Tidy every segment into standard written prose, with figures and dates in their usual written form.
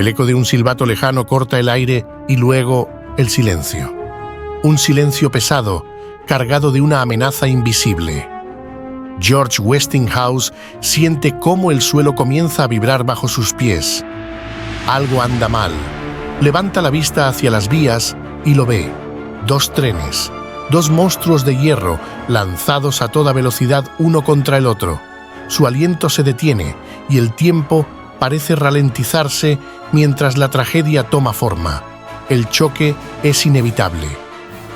El eco de un silbato lejano corta el aire y luego el silencio. Un silencio pesado, cargado de una amenaza invisible. George Westinghouse siente cómo el suelo comienza a vibrar bajo sus pies. Algo anda mal. Levanta la vista hacia las vías y lo ve. 2 trenes, 2 monstruos de hierro lanzados a toda velocidad uno contra el otro. Su aliento se detiene y el tiempo parece ralentizarse mientras la tragedia toma forma. El choque es inevitable.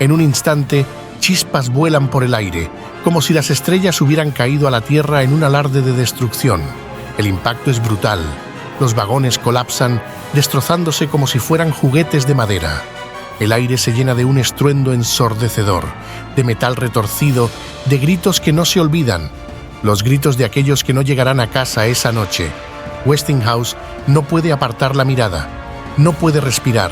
En un instante, chispas vuelan por el aire, como si las estrellas hubieran caído a la tierra en un alarde de destrucción. El impacto es brutal. Los vagones colapsan, destrozándose como si fueran juguetes de madera. El aire se llena de un estruendo ensordecedor, de metal retorcido, de gritos que no se olvidan. Los gritos de aquellos que no llegarán a casa esa noche. Westinghouse no puede apartar la mirada, no puede respirar.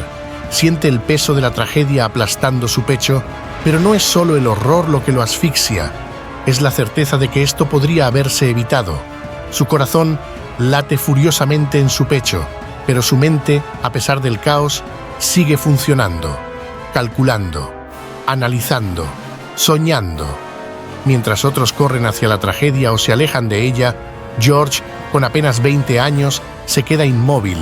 Siente el peso de la tragedia aplastando su pecho, pero no es solo el horror lo que lo asfixia, es la certeza de que esto podría haberse evitado. Su corazón late furiosamente en su pecho, pero su mente, a pesar del caos, sigue funcionando, calculando, analizando, soñando. Mientras otros corren hacia la tragedia o se alejan de ella, George, con apenas 20 años, se queda inmóvil,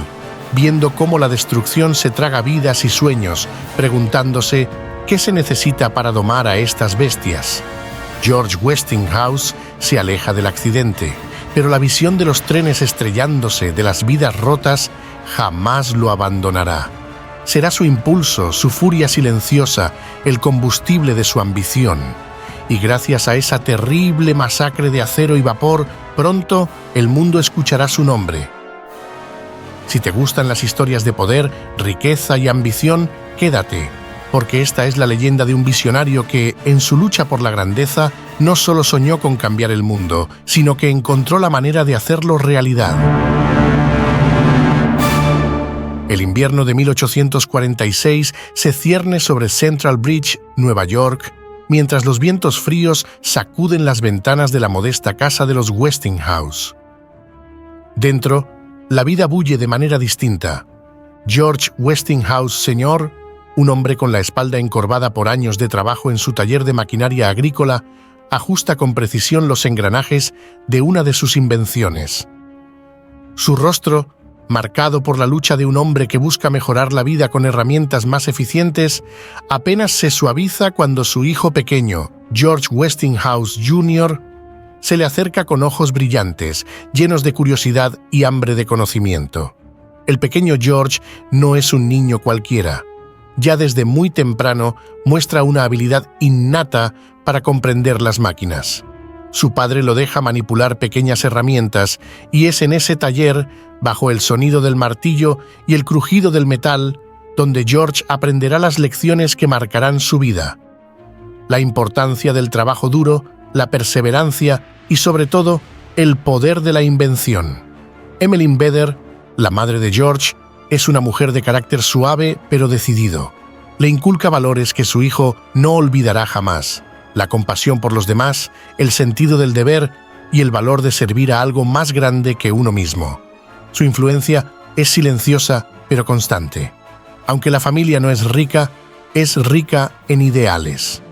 viendo cómo la destrucción se traga vidas y sueños, preguntándose qué se necesita para domar a estas bestias. George Westinghouse se aleja del accidente, pero la visión de los trenes estrellándose, de las vidas rotas, jamás lo abandonará. Será su impulso, su furia silenciosa, el combustible de su ambición. Y gracias a esa terrible masacre de acero y vapor, pronto el mundo escuchará su nombre. Si te gustan las historias de poder, riqueza y ambición, quédate, porque esta es la leyenda de un visionario que, en su lucha por la grandeza, no solo soñó con cambiar el mundo, sino que encontró la manera de hacerlo realidad. El invierno de 1846 se cierne sobre Central Bridge, Nueva York, mientras los vientos fríos sacuden las ventanas de la modesta casa de los Westinghouse. Dentro, la vida bulle de manera distinta. George Westinghouse Sr., un hombre con la espalda encorvada por años de trabajo en su taller de maquinaria agrícola, ajusta con precisión los engranajes de una de sus invenciones. Su rostro, marcado por la lucha de un hombre que busca mejorar la vida con herramientas más eficientes, apenas se suaviza cuando su hijo pequeño, George Westinghouse Jr., se le acerca con ojos brillantes, llenos de curiosidad y hambre de conocimiento. El pequeño George no es un niño cualquiera. Ya desde muy temprano muestra una habilidad innata para comprender las máquinas. Su padre lo deja manipular pequeñas herramientas y es en ese taller, bajo el sonido del martillo y el crujido del metal, donde George aprenderá las lecciones que marcarán su vida. La importancia del trabajo duro, la perseverancia y, sobre todo, el poder de la invención. Emmeline Vedder, la madre de George, es una mujer de carácter suave pero decidido. Le inculca valores que su hijo no olvidará jamás: la compasión por los demás, el sentido del deber y el valor de servir a algo más grande que uno mismo. Su influencia es silenciosa pero constante. Aunque la familia no es rica en ideales.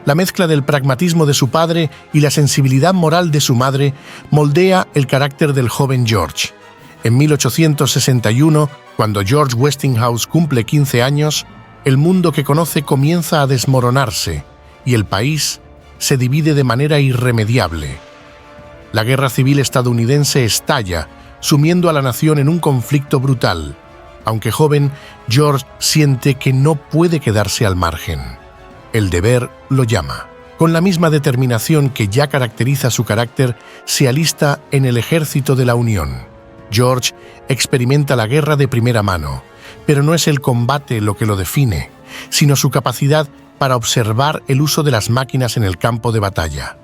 La mezcla del pragmatismo de su padre y la sensibilidad moral de su madre moldea el carácter del joven George. En 1861, cuando George Westinghouse cumple 15 años, el mundo que conoce comienza a desmoronarse y el país se divide de manera irremediable. La guerra civil estadounidense estalla, sumiendo a la nación en un conflicto brutal. Aunque joven, George siente que no puede quedarse al margen. El deber lo llama. Con la misma determinación que ya caracteriza su carácter, se alista en el ejército de la Unión. George experimenta la guerra de primera mano, pero no es el combate lo que lo define, sino su capacidad para observar el uso de las máquinas en el campo de batalla.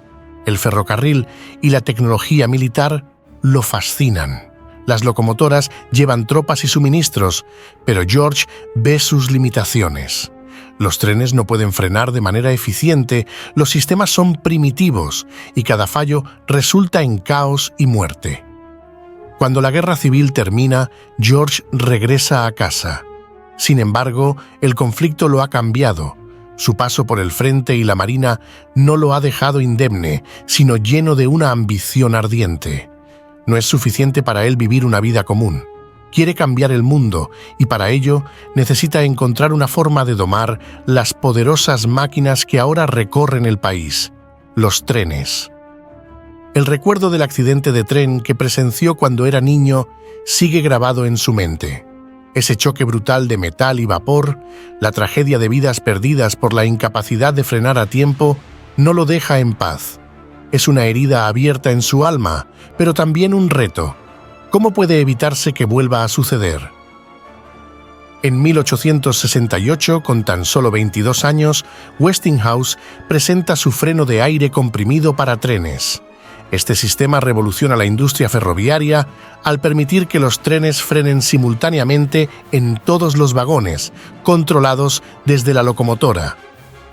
El ferrocarril y la tecnología militar lo fascinan. Las locomotoras llevan tropas y suministros, pero George ve sus limitaciones. Los trenes no pueden frenar de manera eficiente, los sistemas son primitivos y cada fallo resulta en caos y muerte. Cuando la guerra civil termina, George regresa a casa. Sin embargo, el conflicto lo ha cambiado. Su paso por el frente y la marina no lo ha dejado indemne, sino lleno de una ambición ardiente. No es suficiente para él vivir una vida común. Quiere cambiar el mundo y para ello necesita encontrar una forma de domar las poderosas máquinas que ahora recorren el país, los trenes. El recuerdo del accidente de tren que presenció cuando era niño sigue grabado en su mente. Ese choque brutal de metal y vapor, la tragedia de vidas perdidas por la incapacidad de frenar a tiempo, no lo deja en paz. Es una herida abierta en su alma, pero también un reto. ¿Cómo puede evitarse que vuelva a suceder? En 1868, con tan solo 22 años, Westinghouse presenta su freno de aire comprimido para trenes. Este sistema revoluciona la industria ferroviaria al permitir que los trenes frenen simultáneamente en todos los vagones, controlados desde la locomotora.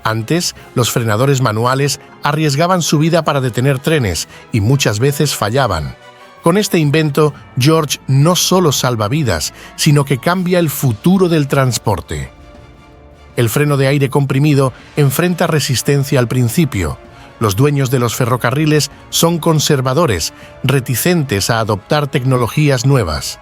Antes, los frenadores manuales arriesgaban su vida para detener trenes y muchas veces fallaban. Con este invento, George no solo salva vidas, sino que cambia el futuro del transporte. El freno de aire comprimido enfrenta resistencia al principio. Los dueños de los ferrocarriles son conservadores, reticentes a adoptar tecnologías nuevas.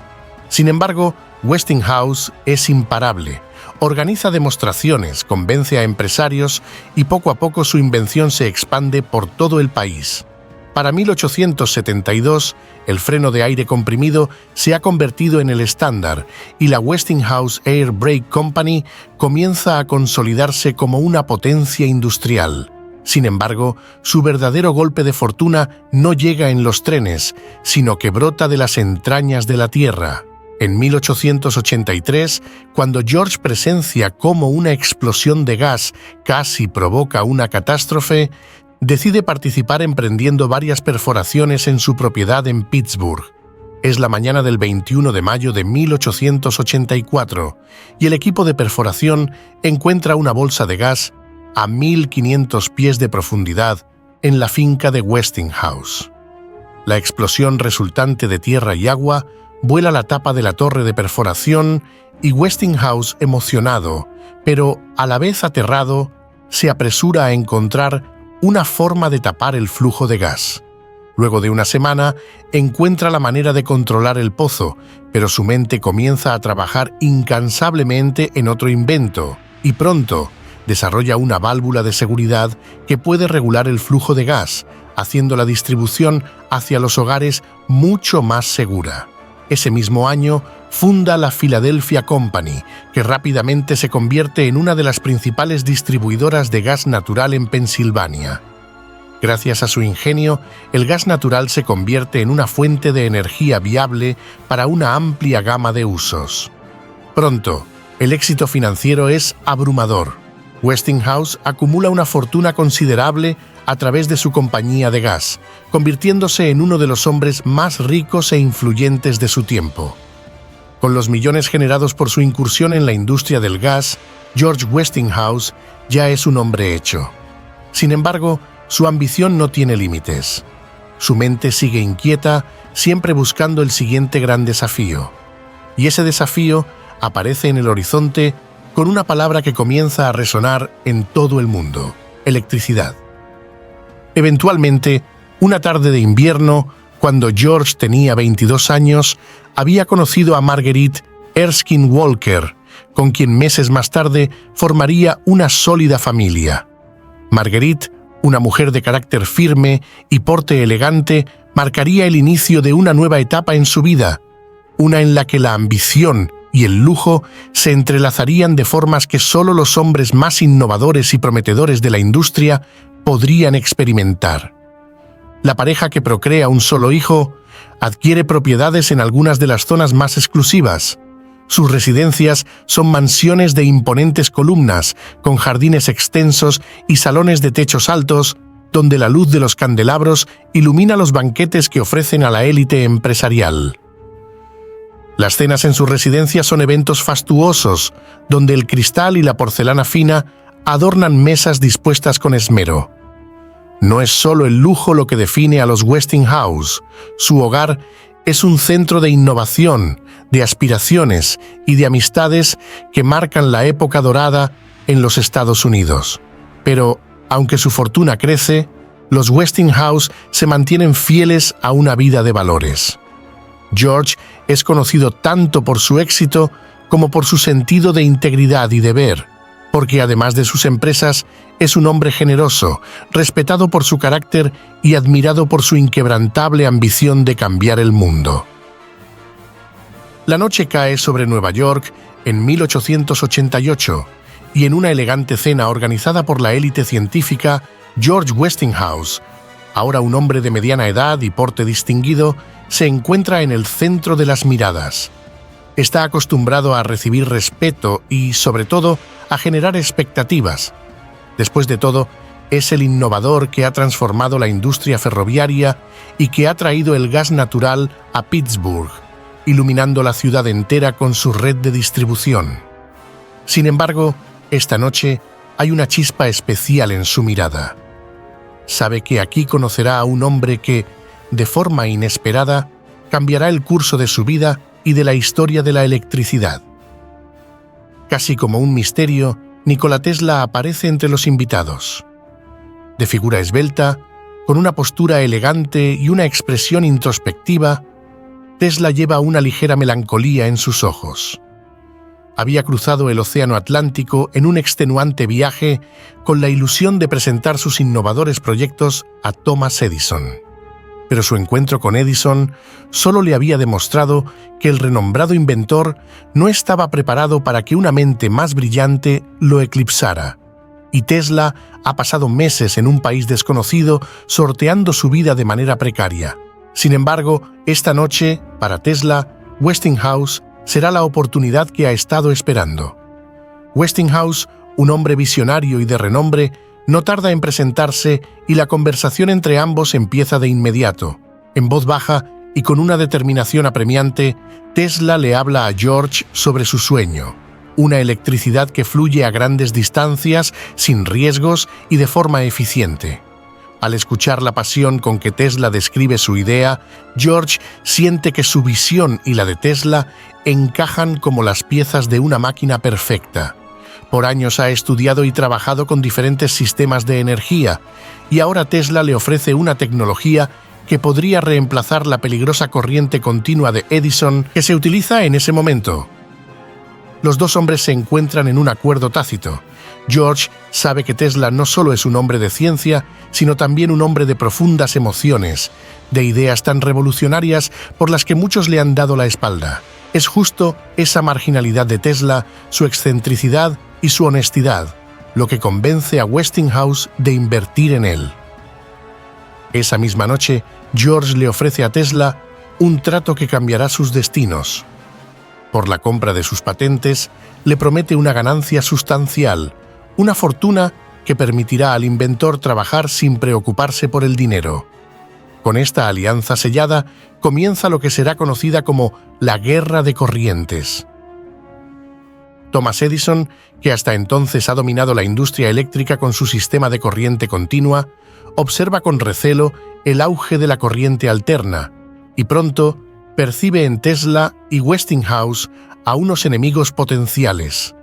Sin embargo, Westinghouse es imparable. Organiza demostraciones, convence a empresarios y poco a poco su invención se expande por todo el país. Para 1872, el freno de aire comprimido se ha convertido en el estándar y la Westinghouse Air Brake Company comienza a consolidarse como una potencia industrial. Sin embargo, su verdadero golpe de fortuna no llega en los trenes, sino que brota de las entrañas de la Tierra. En 1883, cuando George presencia cómo una explosión de gas casi provoca una catástrofe, decide participar emprendiendo varias perforaciones en su propiedad en Pittsburgh. Es la mañana del 21 de mayo de 1884 y el equipo de perforación encuentra una bolsa de gas a 1.500 pies de profundidad en la finca de Westinghouse. La explosión resultante de tierra y agua vuela la tapa de la torre de perforación y Westinghouse, emocionado, pero a la vez aterrado, se apresura a encontrar una forma de tapar el flujo de gas. Luego de una semana, encuentra la manera de controlar el pozo, pero su mente comienza a trabajar incansablemente en otro invento, y pronto desarrolla una válvula de seguridad que puede regular el flujo de gas, haciendo la distribución hacia los hogares mucho más segura. Ese mismo año, funda la Philadelphia Company, que rápidamente se convierte en una de las principales distribuidoras de gas natural en Pensilvania. Gracias a su ingenio, el gas natural se convierte en una fuente de energía viable para una amplia gama de usos. Pronto, el éxito financiero es abrumador. Westinghouse acumula una fortuna considerable a través de su compañía de gas, convirtiéndose en uno de los hombres más ricos e influyentes de su tiempo. Con los millones generados por su incursión en la industria del gas, George Westinghouse ya es un hombre hecho. Sin embargo, su ambición no tiene límites. Su mente sigue inquieta, siempre buscando el siguiente gran desafío. Y ese desafío aparece en el horizonte con una palabra que comienza a resonar en todo el mundo: electricidad. Eventualmente, una tarde de invierno, cuando George tenía 22 años, había conocido a Marguerite Erskine Walker, con quien meses más tarde formaría una sólida familia. Marguerite, una mujer de carácter firme y porte elegante, marcaría el inicio de una nueva etapa en su vida, una en la que la ambición y el lujo se entrelazarían de formas que solo los hombres más innovadores y prometedores de la industria podrían experimentar. La pareja, que procrea un solo hijo, adquiere propiedades en algunas de las zonas más exclusivas. Sus residencias son mansiones de imponentes columnas, con jardines extensos y salones de techos altos, donde la luz de los candelabros ilumina los banquetes que ofrecen a la élite empresarial. Las cenas en su residencia son eventos fastuosos, donde el cristal y la porcelana fina adornan mesas dispuestas con esmero. No es solo el lujo lo que define a los Westinghouse. Su hogar es un centro de innovación, de aspiraciones y de amistades que marcan la época dorada en los Estados Unidos. Pero, aunque su fortuna crece, los Westinghouse se mantienen fieles a una vida de valores. George es conocido tanto por su éxito como por su sentido de integridad y deber, porque además de sus empresas, es un hombre generoso, respetado por su carácter y admirado por su inquebrantable ambición de cambiar el mundo. La noche cae sobre Nueva York en 1888, y en una elegante cena organizada por la élite científica, George Westinghouse, ahora un hombre de mediana edad y porte distinguido, se encuentra en el centro de las miradas. Está acostumbrado a recibir respeto y, sobre todo, a generar expectativas. Después de todo, es el innovador que ha transformado la industria ferroviaria y que ha traído el gas natural a Pittsburgh, iluminando la ciudad entera con su red de distribución. Sin embargo, esta noche hay una chispa especial en su mirada. Sabe que aquí conocerá a un hombre que, de forma inesperada, cambiará el curso de su vida y de la historia de la electricidad. Casi como un misterio, Nikola Tesla aparece entre los invitados. De figura esbelta, con una postura elegante y una expresión introspectiva, Tesla lleva una ligera melancolía en sus ojos. Había cruzado el Océano Atlántico en un extenuante viaje con la ilusión de presentar sus innovadores proyectos a Thomas Edison. Pero su encuentro con Edison solo le había demostrado que el renombrado inventor no estaba preparado para que una mente más brillante lo eclipsara, y Tesla ha pasado meses en un país desconocido sorteando su vida de manera precaria. Sin embargo, esta noche, para Tesla, Westinghouse será la oportunidad que ha estado esperando. Westinghouse, un hombre visionario y de renombre, no tarda en presentarse y la conversación entre ambos empieza de inmediato. En voz baja y con una determinación apremiante, Tesla le habla a George sobre su sueño, una electricidad que fluye a grandes distancias, sin riesgos y de forma eficiente. Al escuchar la pasión con que Tesla describe su idea, George siente que su visión y la de Tesla encajan como las piezas de una máquina perfecta. Por años ha estudiado y trabajado con diferentes sistemas de energía, y ahora Tesla le ofrece una tecnología que podría reemplazar la peligrosa corriente continua de Edison que se utiliza en ese momento. Los dos hombres se encuentran en un acuerdo tácito. George sabe que Tesla no solo es un hombre de ciencia, sino también un hombre de profundas emociones, de ideas tan revolucionarias por las que muchos le han dado la espalda. Es justo esa marginalidad de Tesla, su excentricidad y su honestidad, lo que convence a Westinghouse de invertir en él. Esa misma noche, George le ofrece a Tesla un trato que cambiará sus destinos. Por la compra de sus patentes, le promete una ganancia sustancial, una fortuna que permitirá al inventor trabajar sin preocuparse por el dinero. Con esta alianza sellada, comienza lo que será conocida como la Guerra de Corrientes. Thomas Edison, que hasta entonces ha dominado la industria eléctrica con su sistema de corriente continua, observa con recelo el auge de la corriente alterna y pronto percibe en Tesla y Westinghouse a unos enemigos potenciales.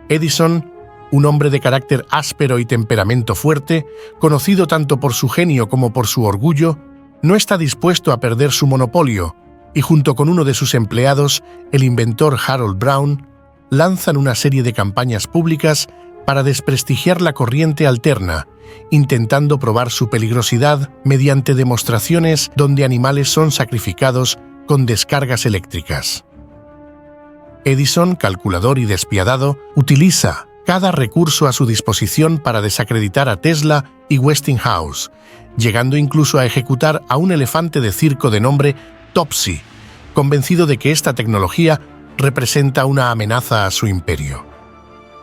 Edison, un hombre de carácter áspero y temperamento fuerte, conocido tanto por su genio como por su orgullo, no está dispuesto a perder su monopolio y junto con uno de sus empleados, el inventor Harold Brown, lanzan una serie de campañas públicas para desprestigiar la corriente alterna, intentando probar su peligrosidad mediante demostraciones donde animales son sacrificados con descargas eléctricas. Edison, calculador y despiadado, utiliza cada recurso a su disposición para desacreditar a Tesla y Westinghouse, llegando incluso a ejecutar a un elefante de circo de nombre Topsy, convencido de que esta tecnología representa una amenaza a su imperio.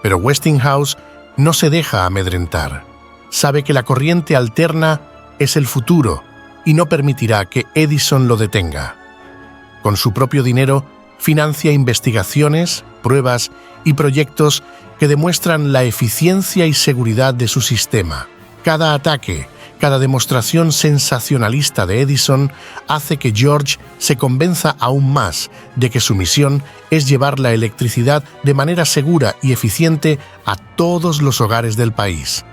Pero Westinghouse no se deja amedrentar. Sabe que la corriente alterna es el futuro y no permitirá que Edison lo detenga. Con su propio dinero, financia investigaciones, pruebas y proyectos que demuestran la eficiencia y seguridad de su sistema. Cada ataque, cada demostración sensacionalista de Edison hace que George se convenza aún más de que su misión es llevar la electricidad de manera segura y eficiente a todos los hogares del país.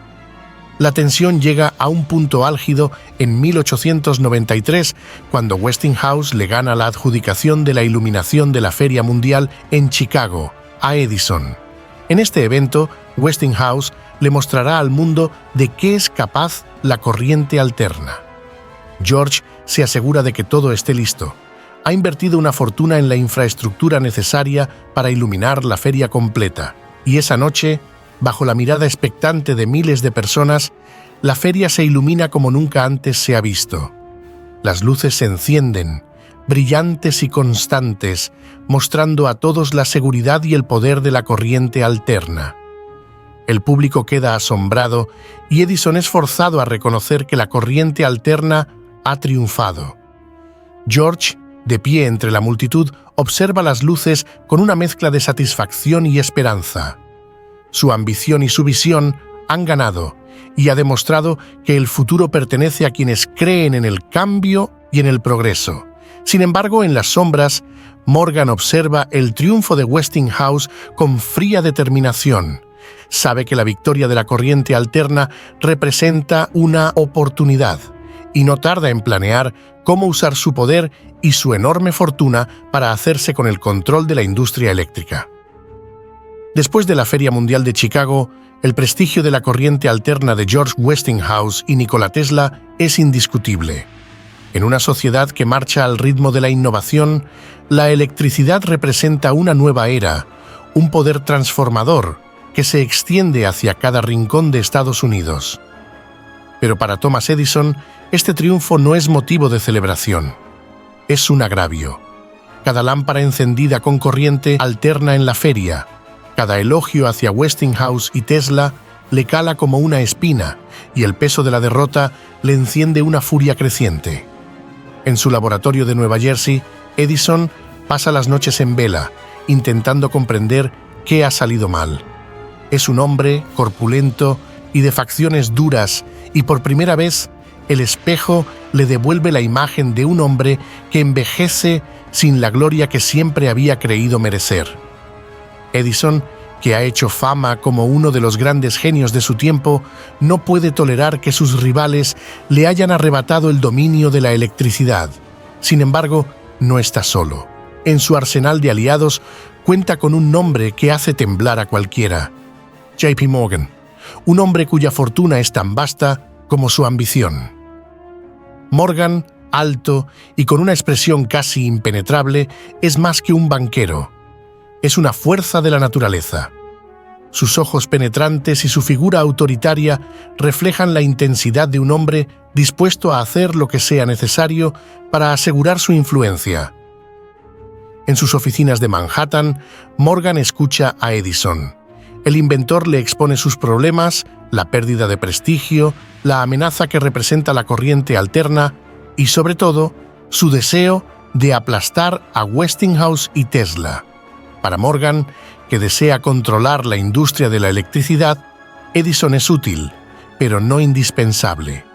La tensión llega a un punto álgido en 1893, cuando Westinghouse le gana la adjudicación de la iluminación de la Feria Mundial en Chicago a Edison. En este evento, Westinghouse le mostrará al mundo de qué es capaz la corriente alterna. George se asegura de que todo esté listo. Ha invertido una fortuna en la infraestructura necesaria para iluminar la feria completa, y esa noche, bajo la mirada expectante de miles de personas, la feria se ilumina como nunca antes se ha visto. Las luces se encienden, brillantes y constantes, mostrando a todos la seguridad y el poder de la corriente alterna. El público queda asombrado y Edison es forzado a reconocer que la corriente alterna ha triunfado. George, de pie entre la multitud, observa las luces con una mezcla de satisfacción y esperanza. Su ambición y su visión han ganado y ha demostrado que el futuro pertenece a quienes creen en el cambio y en el progreso. Sin embargo, en las sombras, Morgan observa el triunfo de Westinghouse con fría determinación. Sabe que la victoria de la corriente alterna representa una oportunidad y no tarda en planear cómo usar su poder y su enorme fortuna para hacerse con el control de la industria eléctrica. Después de la Feria Mundial de Chicago, el prestigio de la corriente alterna de George Westinghouse y Nikola Tesla es indiscutible. En una sociedad que marcha al ritmo de la innovación, la electricidad representa una nueva era, un poder transformador que se extiende hacia cada rincón de Estados Unidos. Pero para Thomas Edison, este triunfo no es motivo de celebración. Es un agravio. Cada lámpara encendida con corriente alterna en la feria, cada elogio hacia Westinghouse y Tesla le cala como una espina y el peso de la derrota le enciende una furia creciente. En su laboratorio de Nueva Jersey, Edison pasa las noches en vela, intentando comprender qué ha salido mal. Es un hombre corpulento y de facciones duras, y por primera vez el espejo le devuelve la imagen de un hombre que envejece sin la gloria que siempre había creído merecer. Edison, que ha hecho fama como uno de los grandes genios de su tiempo, no puede tolerar que sus rivales le hayan arrebatado el dominio de la electricidad. Sin embargo, no está solo. En su arsenal de aliados cuenta con un nombre que hace temblar a cualquiera: J.P. Morgan, un hombre cuya fortuna es tan vasta como su ambición. Morgan, alto y con una expresión casi impenetrable, es más que un banquero. Es una fuerza de la naturaleza. Sus ojos penetrantes y su figura autoritaria reflejan la intensidad de un hombre dispuesto a hacer lo que sea necesario para asegurar su influencia. En sus oficinas de Manhattan, Morgan escucha a Edison. El inventor le expone sus problemas, la pérdida de prestigio, la amenaza que representa la corriente alterna y, sobre todo, su deseo de aplastar a Westinghouse y Tesla. Para Morgan, que desea controlar la industria de la electricidad, Edison es útil, pero no indispensable.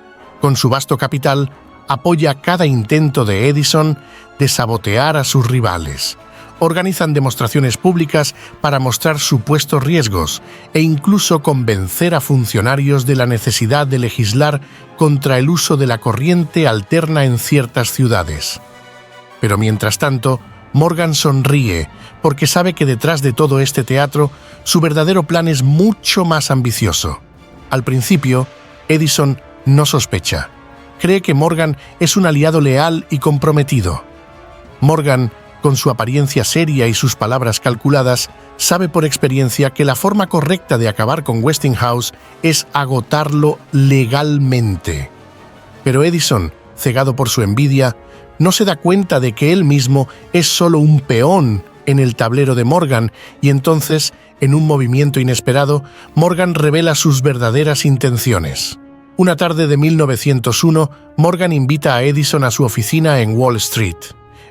Con su vasto capital, apoya cada intento de Edison de sabotear a sus rivales. Organizan demostraciones públicas para mostrar supuestos riesgos e incluso convencer a funcionarios de la necesidad de legislar contra el uso de la corriente alterna en ciertas ciudades. Pero mientras tanto, Morgan sonríe porque sabe que detrás de todo este teatro, su verdadero plan es mucho más ambicioso. Al principio, Edison no sospecha. Cree que Morgan es un aliado leal y comprometido. Morgan, con su apariencia seria y sus palabras calculadas, sabe por experiencia que la forma correcta de acabar con Westinghouse es agotarlo legalmente. Pero Edison, cegado por su envidia, no se da cuenta de que él mismo es solo un peón en el tablero de Morgan, y entonces, en un movimiento inesperado, Morgan revela sus verdaderas intenciones. Una tarde de 1901, Morgan invita a Edison a su oficina en Wall Street.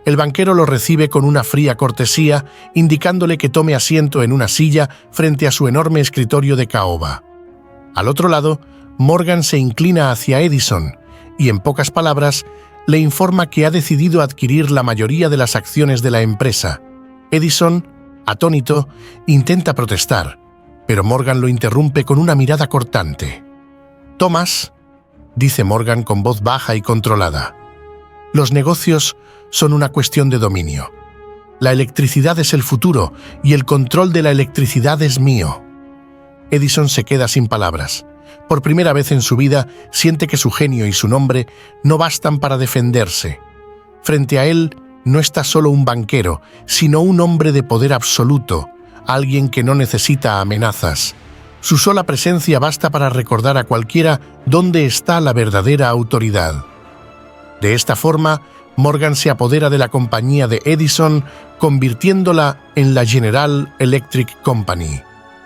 El banquero lo recibe con una fría cortesía, indicándole que tome asiento en una silla frente a su enorme escritorio de caoba. Al otro lado, Morgan se inclina hacia Edison y, en pocas palabras, le informa que ha decidido adquirir la mayoría de las acciones de la empresa. Edison, atónito, intenta protestar, pero Morgan lo interrumpe con una mirada cortante. «Thomas», dice Morgan con voz baja y controlada, «los negocios son una cuestión de dominio. La electricidad es el futuro y el control de la electricidad es mío». Edison se queda sin palabras. Por primera vez en su vida siente que su genio y su nombre no bastan para defenderse. Frente a él no está solo un banquero, sino un hombre de poder absoluto, alguien que no necesita amenazas. Su sola presencia basta para recordar a cualquiera dónde está la verdadera autoridad. De esta forma, Morgan se apodera de la compañía de Edison, convirtiéndola en la General Electric Company.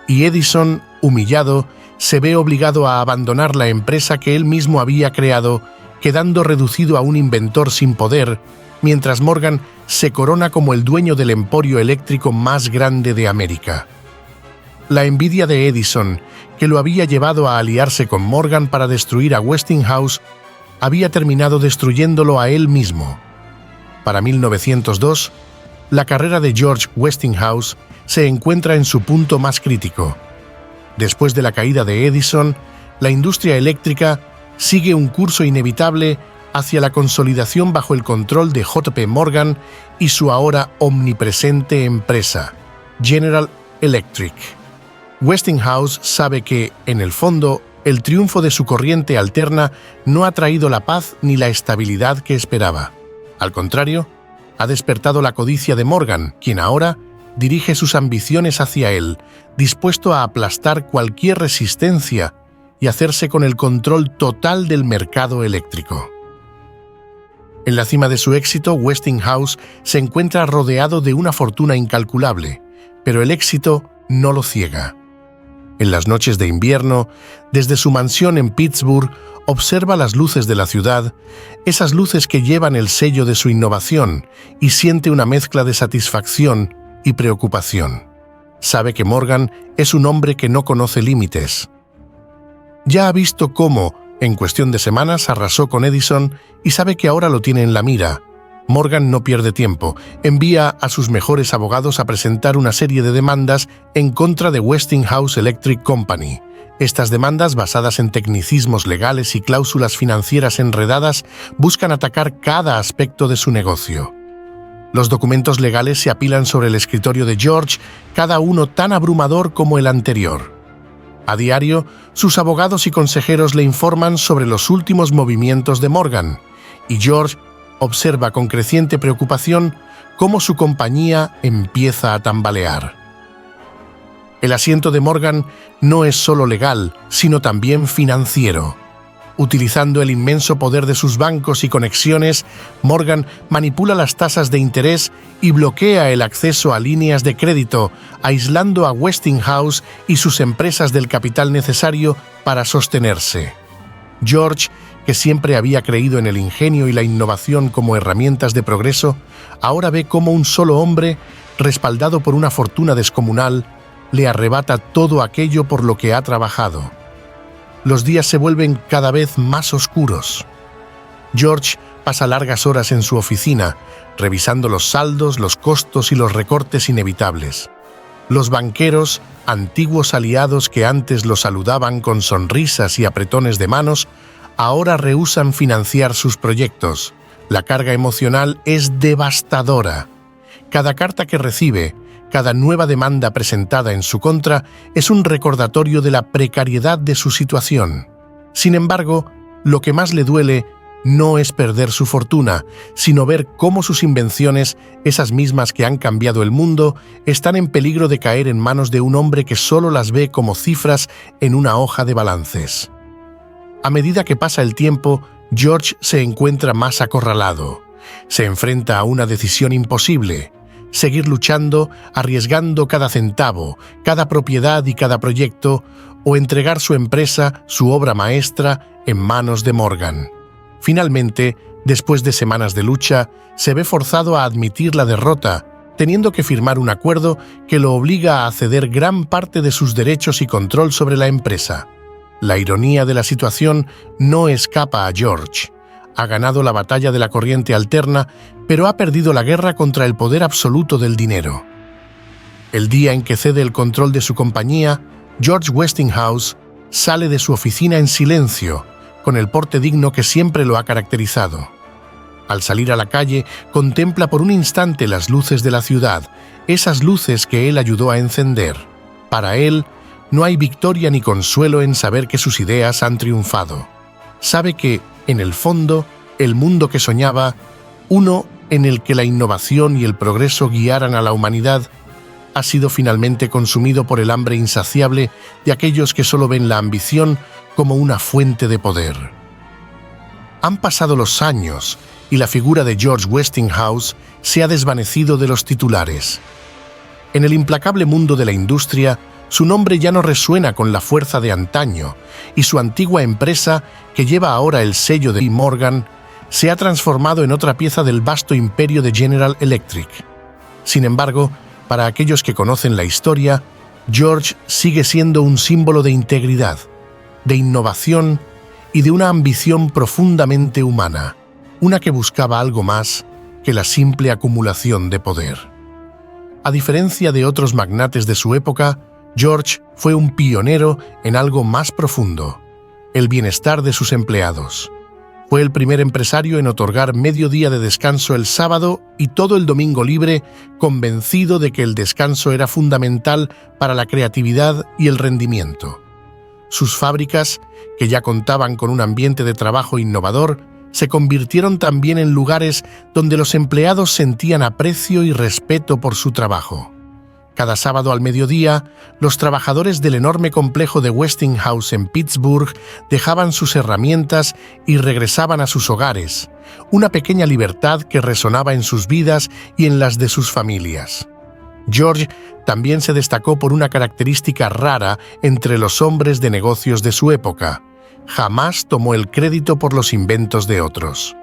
Y Edison, humillado, se ve obligado a abandonar la empresa que él mismo había creado, quedando reducido a un inventor sin poder, mientras Morgan se corona como el dueño del emporio eléctrico más grande de América. La envidia de Edison, que lo había llevado a aliarse con Morgan para destruir a Westinghouse, había terminado destruyéndolo a él mismo. Para 1902, la carrera de George Westinghouse se encuentra en su punto más crítico. Después de la caída de Edison, la industria eléctrica sigue un curso inevitable hacia la consolidación bajo el control de J.P. Morgan y su ahora omnipresente empresa, General Electric. Westinghouse sabe que, en el fondo, el triunfo de su corriente alterna no ha traído la paz ni la estabilidad que esperaba. Al contrario, ha despertado la codicia de Morgan, quien ahora dirige sus ambiciones hacia él, dispuesto a aplastar cualquier resistencia y hacerse con el control total del mercado eléctrico. En la cima de su éxito, Westinghouse se encuentra rodeado de una fortuna incalculable, pero el éxito no lo ciega. En las noches de invierno, desde su mansión en Pittsburgh, observa las luces de la ciudad, esas luces que llevan el sello de su innovación, y siente una mezcla de satisfacción y preocupación. Sabe que Morgan es un hombre que no conoce límites. Ya ha visto cómo, en cuestión de semanas, arrasó con Edison y sabe que ahora lo tiene en la mira. Morgan no pierde tiempo, envía a sus mejores abogados a presentar una serie de demandas en contra de Westinghouse Electric Company. Estas demandas, basadas en tecnicismos legales y cláusulas financieras enredadas, buscan atacar cada aspecto de su negocio. Los documentos legales se apilan sobre el escritorio de George, cada uno tan abrumador como el anterior. A diario, sus abogados y consejeros le informan sobre los últimos movimientos de Morgan, y George observa con creciente preocupación cómo su compañía empieza a tambalear. El asiento de Morgan no es solo legal, sino también financiero. Utilizando el inmenso poder de sus bancos y conexiones, Morgan manipula las tasas de interés y bloquea el acceso a líneas de crédito, aislando a Westinghouse y sus empresas del capital necesario para sostenerse. George, que siempre había creído en el ingenio y la innovación como herramientas de progreso, ahora ve cómo un solo hombre, respaldado por una fortuna descomunal, le arrebata todo aquello por lo que ha trabajado. Los días se vuelven cada vez más oscuros. George pasa largas horas en su oficina, revisando los saldos, los costos y los recortes inevitables. Los banqueros, antiguos aliados que antes lo saludaban con sonrisas y apretones de manos, ahora rehúsan financiar sus proyectos. La carga emocional es devastadora. Cada carta que recibe, cada nueva demanda presentada en su contra es un recordatorio de la precariedad de su situación. Sin embargo, lo que más le duele no es perder su fortuna, sino ver cómo sus invenciones, esas mismas que han cambiado el mundo, están en peligro de caer en manos de un hombre que solo las ve como cifras en una hoja de balances. A medida que pasa el tiempo, George se encuentra más acorralado. Se enfrenta a una decisión imposible: seguir luchando, arriesgando cada centavo, cada propiedad y cada proyecto, o entregar su empresa, su obra maestra, en manos de Morgan. Finalmente, después de semanas de lucha, se ve forzado a admitir la derrota, teniendo que firmar un acuerdo que lo obliga a ceder gran parte de sus derechos y control sobre la empresa. La ironía de la situación no escapa a George. Ha ganado la batalla de la corriente alterna, pero ha perdido la guerra contra el poder absoluto del dinero. El día en que cede el control de su compañía, George Westinghouse sale de su oficina en silencio, con el porte digno que siempre lo ha caracterizado. Al salir a la calle, contempla por un instante las luces de la ciudad, esas luces que él ayudó a encender. Para él, no hay victoria ni consuelo en saber que sus ideas han triunfado. Sabe que, en el fondo, el mundo que soñaba, uno en el que la innovación y el progreso guiaran a la humanidad, ha sido finalmente consumido por el hambre insaciable de aquellos que solo ven la ambición como una fuente de poder. Han pasado los años y la figura de George Westinghouse se ha desvanecido de los titulares. En el implacable mundo de la industria, su nombre ya no resuena con la fuerza de antaño, y su antigua empresa, que lleva ahora el sello de Morgan, se ha transformado en otra pieza del vasto imperio de General Electric. Sin embargo, para aquellos que conocen la historia, George sigue siendo un símbolo de integridad, de innovación y de una ambición profundamente humana, una que buscaba algo más que la simple acumulación de poder. A diferencia de otros magnates de su época, George fue un pionero en algo más profundo: el bienestar de sus empleados. Fue el primer empresario en otorgar medio día de descanso el sábado y todo el domingo libre, convencido de que el descanso era fundamental para la creatividad y el rendimiento. Sus fábricas, que ya contaban con un ambiente de trabajo innovador, se convirtieron también en lugares donde los empleados sentían aprecio y respeto por su trabajo. Cada sábado al mediodía, los trabajadores del enorme complejo de Westinghouse en Pittsburgh dejaban sus herramientas y regresaban a sus hogares, una pequeña libertad que resonaba en sus vidas y en las de sus familias. George también se destacó por una característica rara entre los hombres de negocios de su época: jamás tomó el crédito por los inventos de otros.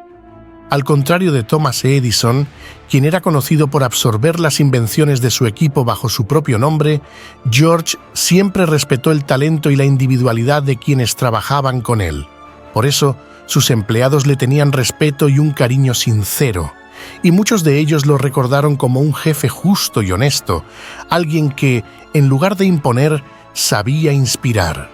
Al contrario de Thomas Edison, quien era conocido por absorber las invenciones de su equipo bajo su propio nombre, George siempre respetó el talento y la individualidad de quienes trabajaban con él. Por eso, sus empleados le tenían respeto y un cariño sincero, y muchos de ellos lo recordaron como un jefe justo y honesto, alguien que, en lugar de imponer, sabía inspirar.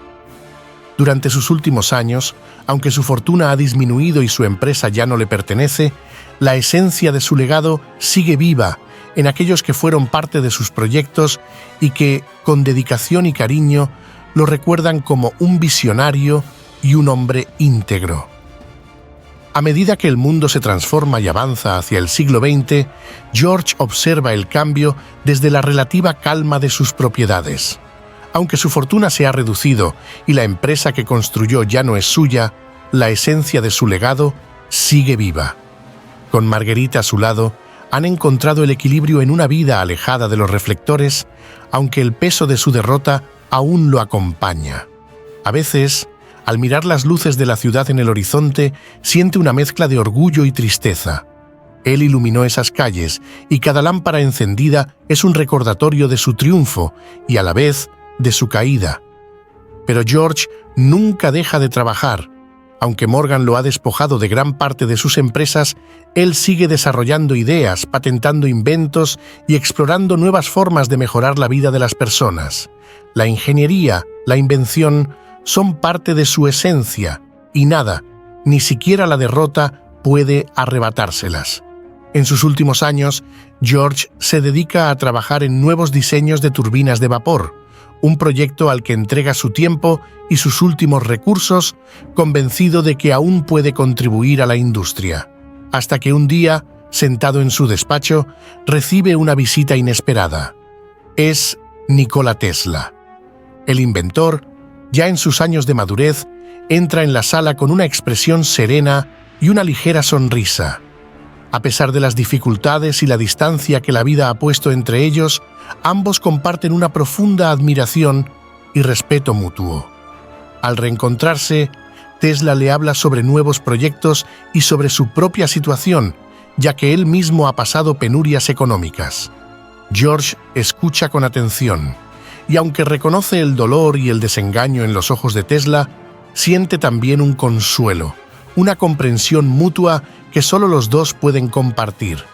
Durante sus últimos años, aunque su fortuna ha disminuido y su empresa ya no le pertenece, la esencia de su legado sigue viva en aquellos que fueron parte de sus proyectos y que, con dedicación y cariño, lo recuerdan como un visionario y un hombre íntegro. A medida que el mundo se transforma y avanza hacia el siglo XX, George observa el cambio desde la relativa calma de sus propiedades. Aunque su fortuna se ha reducido y la empresa que construyó ya no es suya, la esencia de su legado sigue viva. Con Marguerite a su lado, han encontrado el equilibrio en una vida alejada de los reflectores, aunque el peso de su derrota aún lo acompaña. A veces, al mirar las luces de la ciudad en el horizonte, siente una mezcla de orgullo y tristeza. Él iluminó esas calles y cada lámpara encendida es un recordatorio de su triunfo y a la vez de su caída. Pero George nunca deja de trabajar. Aunque Morgan lo ha despojado de gran parte de sus empresas, él sigue desarrollando ideas, patentando inventos y explorando nuevas formas de mejorar la vida de las personas. La ingeniería, la invención, son parte de su esencia y nada, ni siquiera la derrota, puede arrebatárselas. En sus últimos años, George se dedica a trabajar en nuevos diseños de turbinas de vapor, un proyecto al que entrega su tiempo y sus últimos recursos, convencido de que aún puede contribuir a la industria. Hasta que un día, sentado en su despacho, recibe una visita inesperada. Es Nikola Tesla. El inventor, ya en sus años de madurez, entra en la sala con una expresión serena y una ligera sonrisa. A pesar de las dificultades y la distancia que la vida ha puesto entre ellos, ambos comparten una profunda admiración y respeto mutuo. Al reencontrarse, Tesla le habla sobre nuevos proyectos y sobre su propia situación, ya que él mismo ha pasado penurias económicas. George escucha con atención. y aunque reconoce el dolor y el desengaño en los ojos de Tesla, siente también un consuelo, una comprensión mutua que solo los dos pueden compartir.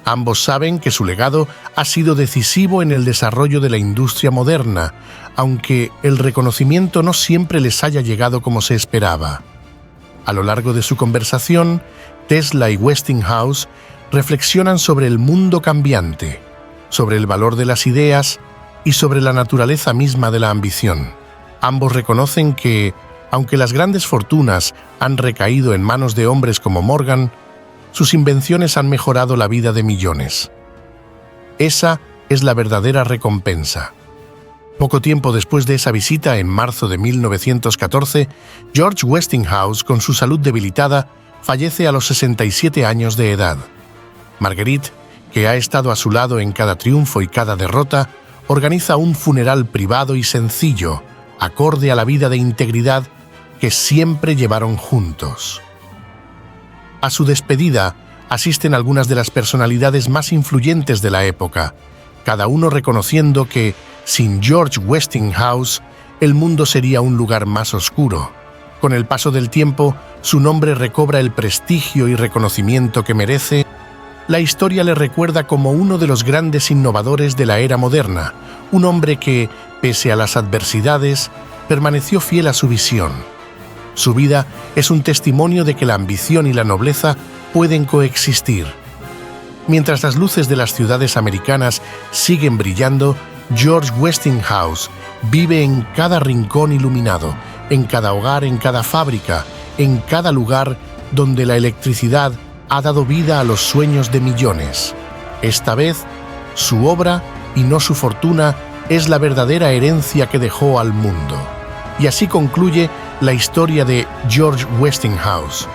Ambos saben que su legado ha sido decisivo en el desarrollo de la industria moderna, aunque el reconocimiento no siempre les haya llegado como se esperaba. A lo largo de su conversación, Tesla y Westinghouse reflexionan sobre el mundo cambiante, sobre el valor de las ideas y sobre la naturaleza misma de la ambición. Ambos reconocen que, aunque las grandes fortunas han recaído en manos de hombres como Morgan, sus invenciones han mejorado la vida de millones. Esa es la verdadera recompensa. Poco tiempo después de esa visita, en marzo de 1914, George Westinghouse, con su salud debilitada, fallece a los 67 años de edad. Marguerite, que ha estado a su lado en cada triunfo y cada derrota, organiza un funeral privado y sencillo, acorde a la vida de integridad que siempre llevaron juntos. A su despedida asisten algunas de las personalidades más influyentes de la época, cada uno reconociendo que, sin George Westinghouse, el mundo sería un lugar más oscuro. Con el paso del tiempo, su nombre recobra el prestigio y reconocimiento que merece. La historia le recuerda como uno de los grandes innovadores de la era moderna, un hombre que, pese a las adversidades, permaneció fiel a su visión. Su vida es un testimonio de que la ambición y la nobleza pueden coexistir. Mientras las luces de las ciudades americanas siguen brillando, George Westinghouse vive en cada rincón iluminado, en cada hogar, en cada fábrica, en cada lugar donde la electricidad ha dado vida a los sueños de millones. Esta vez, su obra, y no su fortuna, es la verdadera herencia que dejó al mundo. Y así concluye la historia de George Westinghouse,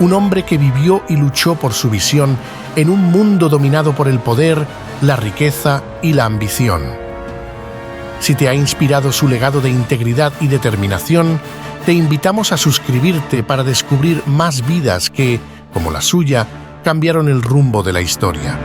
un hombre que vivió y luchó por su visión en un mundo dominado por el poder, la riqueza y la ambición. Si te ha inspirado su legado de integridad y determinación, te invitamos a suscribirte para descubrir más vidas que, como la suya, cambiaron el rumbo de la historia.